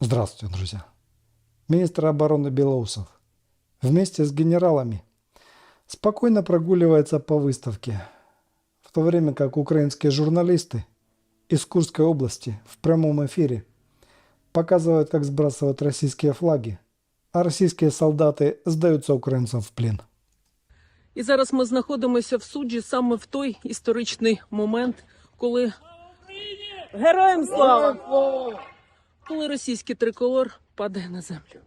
Здравствуйте, друзья. Министр обороны Белоусов вместе с генералами спокойно прогуливается по выставке, в то время как украинские журналисты из Курской области в прямом эфире показывают, как сбрасывают российские флаги, а російські солдати здаються українцям в плен. І зараз ми знаходимося в суджі саме в той історичний момент, коли героям слава! Коли російський триколор падає на землю.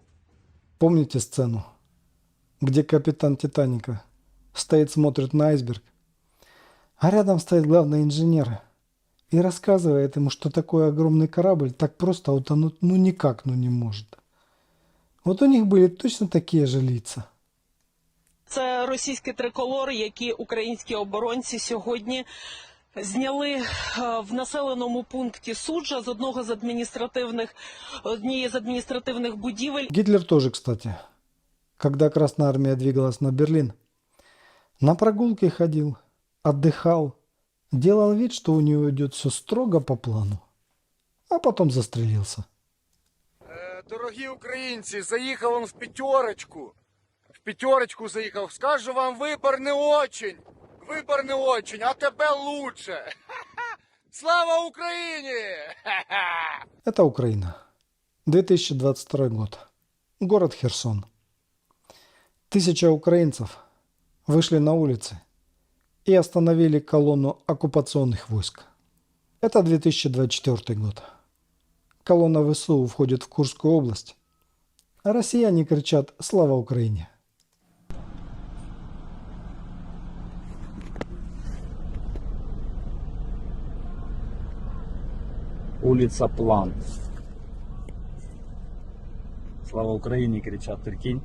Помните сцену, где капитан Титаника стоит, смотрит на айсберг, а рядом стоит главный инженер и рассказывает ему, что такой огромный корабль так просто утонуть никак не может. Вот у них были точно такие же лица. Це російський триколор, який українські оборонці сьогодні зняли в населеному пункті Суджа з однієї з адміністративних будівель. Гитлер тоже, кстати, когда Красная Армия двигалась на Берлин, на прогулки ходил, отдыхал, делал вид, что у него идет все строго по плану, а потом застрелился. Дорогі українці, заїхав он в пятерочку. В пятерочку заїхав. Скажу вам, вибор не очень. Вибор не очень, а тебе лучше. Слава Україні! Это Украина. 2022 год. Город Херсон. 1000 украинцев вышли на улицы и остановили колонну оккупационных войск. Это 2024 год. Колонна ВСУ входит в Курскую область, а россияне кричат «Слава Украине!». Улица План. Слава Украине, кричат, прикинь.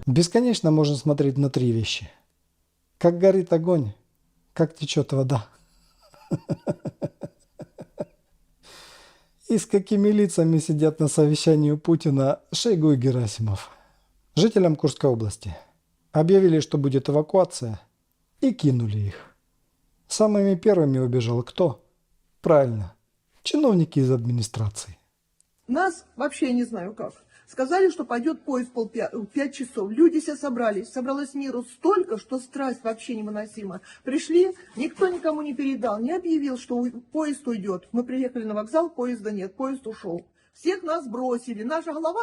Бесконечно можно смотреть на три вещи. Как горит огонь, как течет вода. И с какими лицами сидят на совещании у Путина Шойгу и Герасимов. Жителям Курской области объявили, что будет эвакуация, и кинули их. Самыми первыми убежал кто? Правильно, чиновники из администрации. Нас вообще не знаю как. Сказали, что пойдет поезд в 5 часов. Люди все собрались. Собралось миру столько, что страсть вообще невыносима. Пришли, никто никому не передал, не объявил, что поезд уйдет. Мы приехали на вокзал, поезда нет, поезд ушел. Всех нас бросили. Наша голова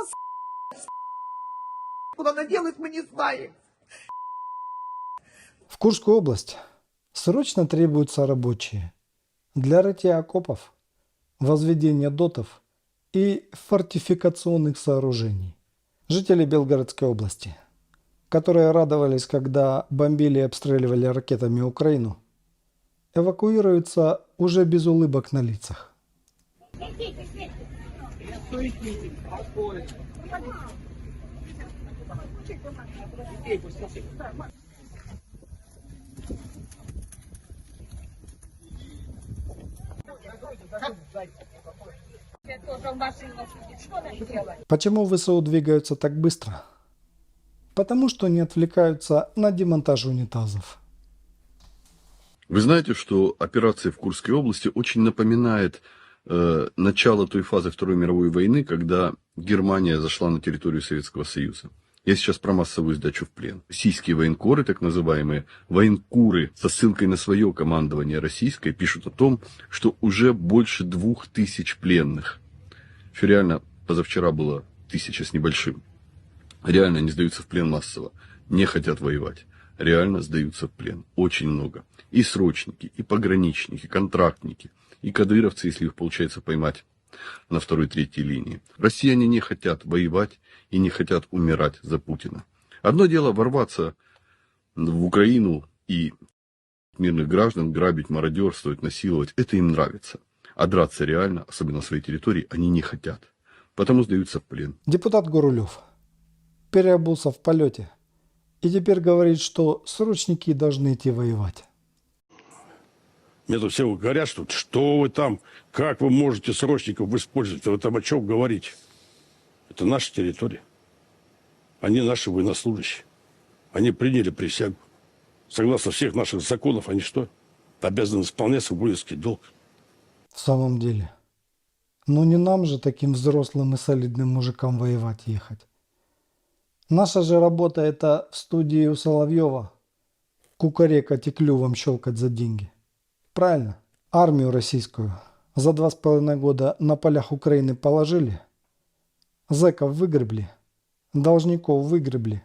куда она делает, мы не знаем. В Курскую область срочно требуются рабочие для рытья окопов, возведения дотов и фортификационных сооружений. Жители Белгородской области, которые радовались, когда бомбили и обстреливали ракетами Украину, эвакуируются уже без улыбок на лицах. Почему ВСУ двигаются так быстро? Потому что не отвлекаются на демонтаж унитазов. Вы знаете, что операция в Курской области очень напоминает начало той фазы Второй мировой войны, когда Германия зашла на территорию Советского Союза. Я сейчас про массовую сдачу в плен. Российские военкоры, так называемые военкуры, со ссылкой на свое командование российское, пишут о том, что уже больше 2000 пленных. Еще реально позавчера было 1000 с небольшим. Реально не сдаются в плен массово. Не хотят воевать. Реально сдаются в плен. Очень много. И срочники, и пограничники, контрактники, и кадыровцы, если их получается поймать на второй-третьей линии. Россияне не хотят воевать и не хотят умирать за Путина. Одно дело ворваться в Украину и мирных граждан грабить, мародерствовать, насиловать. Это им нравится. А драться реально, особенно на своей территории, они не хотят. Потому сдаются в плен. Депутат Горулев переобулся в полете и теперь говорит, что срочники должны идти воевать. Мне тут все говорят, что вы там, как вы можете срочников использовать, вы там о чем говорите? Это наша территория. Они наши военнослужащие. Они приняли присягу. Согласно всех наших законов, они что? Обязаны исполнять свой воинский долг. В самом деле, Но не нам же, таким взрослым и солидным мужикам, воевать ехать. Наша же работа это в студии у Соловьева кукарекать и клювом щелкать за деньги. Правильно. Армию российскую за 2,5 года на полях Украины положили, зэков выгребли, должников выгребли,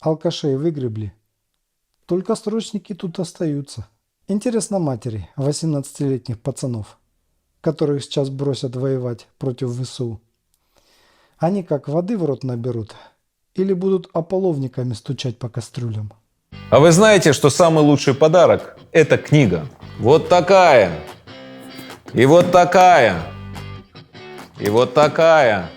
алкашей выгребли. Только срочники тут остаются. Интересно матери 18-летних пацанов, которых сейчас бросят воевать против ВСУ. Они как воды в рот наберут или будут ополовниками стучать по кастрюлям? А вы знаете, что самый лучший подарок – это книга. Вот такая. И вот такая. И вот такая.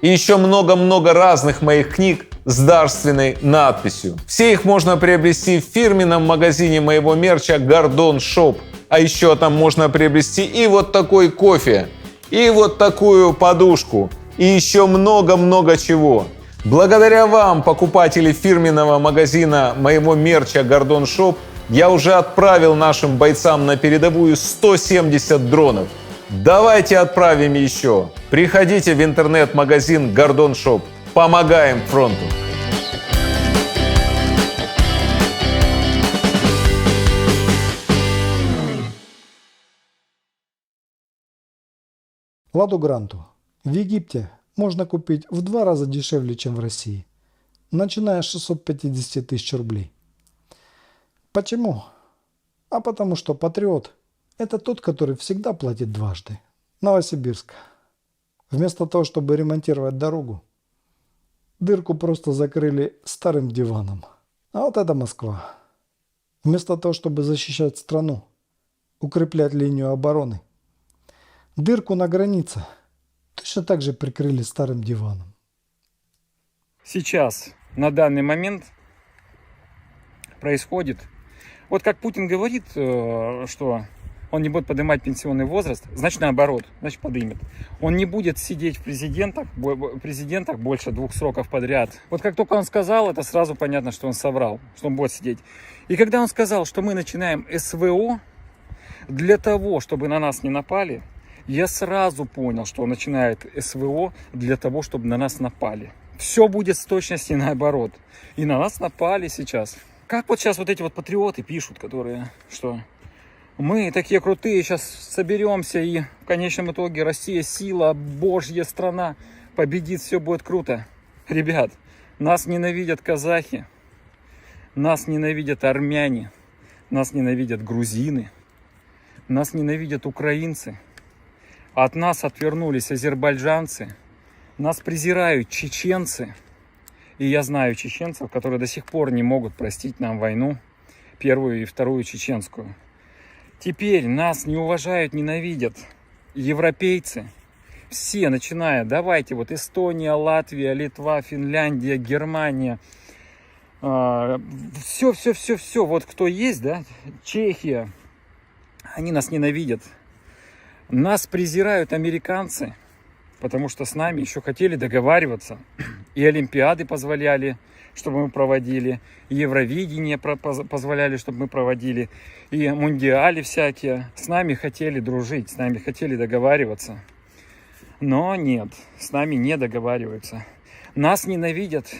И еще много-много разных моих книг с дарственной надписью. Все их можно приобрести в фирменном магазине моего мерча Гордон Шоп. А еще там можно приобрести и вот такой кофе, и вот такую подушку, и еще много-много чего. Благодаря вам, покупатели фирменного магазина моего мерча Гордон Шоп, я уже отправил нашим бойцам на передовую 170 дронов. Давайте отправим еще. Приходите в интернет-магазин Гордон Шоп. Помогаем фронту. Ладу Гранту в Египте можно купить в 2 раза дешевле, чем в России, начиная с 650 тысяч рублей. Почему? А потому что патриот – это тот, который всегда платит дважды. Новосибирск. Вместо того, чтобы ремонтировать дорогу, дырку просто закрыли старым диваном. А вот это Москва. Вместо того, чтобы защищать страну, укреплять линию обороны, дырку на границе точно так же прикрыли старым диваном. Сейчас, на данный момент, происходит. Вот как Путин говорит, что он не будет поднимать пенсионный возраст, значит наоборот, значит подымет. Он не будет сидеть в президентах больше 2 сроков подряд. Вот как только он сказал, это сразу понятно, что он соврал, что он будет сидеть. И когда он сказал, что мы начинаем СВО для того, чтобы на нас не напали, я сразу понял, что он начинает СВО для того, чтобы на нас напали. Все будет с точностью наоборот. И на нас напали сейчас. Как вот сейчас вот эти вот патриоты пишут, которые, что мы такие крутые, сейчас соберемся, и в конечном итоге Россия сила, Божья страна, победит, все будет круто. Ребят, нас ненавидят казахи, нас ненавидят армяне, нас ненавидят грузины, нас ненавидят украинцы. От нас отвернулись азербайджанцы, нас презирают чеченцы. И я знаю чеченцев, которые до сих пор не могут простить нам войну, первую и вторую чеченскую. Теперь нас не уважают, ненавидят европейцы. Все, начиная, давайте, вот Эстония, Латвия, Литва, Финляндия, Германия. Все, вот кто есть, да, Чехия, они нас ненавидят. Нас презирают американцы, потому что с нами еще хотели договариваться. И олимпиады позволяли, чтобы мы проводили, и Евровидение позволяли, чтобы мы проводили, и мундиали всякие. С нами хотели дружить, с нами хотели договариваться. Но нет, с нами не договариваются. Нас ненавидят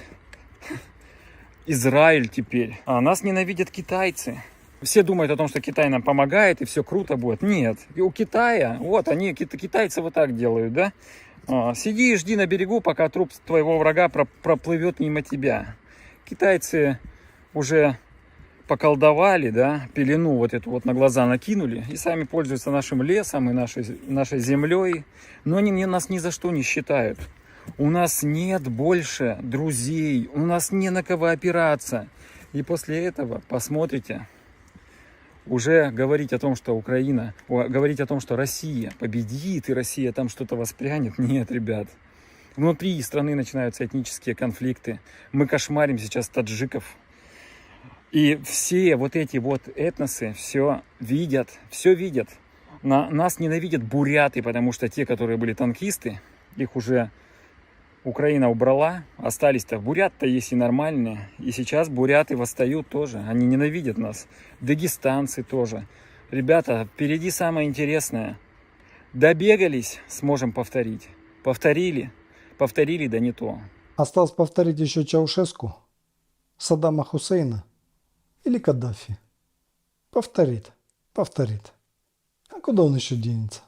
Израиль теперь, а нас ненавидят китайцы. Все думают о том, что Китай нам помогает, и все круто будет. Нет. И у Китая, вот они, китайцы вот так делают, да? Сиди и жди на берегу, пока труп твоего врага проплывет мимо тебя. Китайцы уже поколдовали, да, пелену вот эту вот на глаза накинули, и сами пользуются нашим лесом и нашей землей. Но они нас ни за что не считают. У нас нет больше друзей, у нас не на кого опираться. И после этого посмотрите, уже говорить о том, что Украина, говорить о том, что Россия победит и Россия там что-то воспрянет. Нет, ребят. Внутри страны начинаются этнические конфликты. Мы кошмарим сейчас таджиков. И все вот эти вот этносы все видят. Нас ненавидят буряты, потому что те, которые были танкисты, их уже Украина убрала, остались-то бурят-то есть и нормальные. И сейчас буряты восстают тоже, они ненавидят нас. Дагестанцы тоже. Ребята, впереди самое интересное. Добегались, сможем повторить. Повторили, да не то. Осталось повторить еще Чаушеску, Саддама Хусейна или Каддафи. Повторит. А куда он еще денется?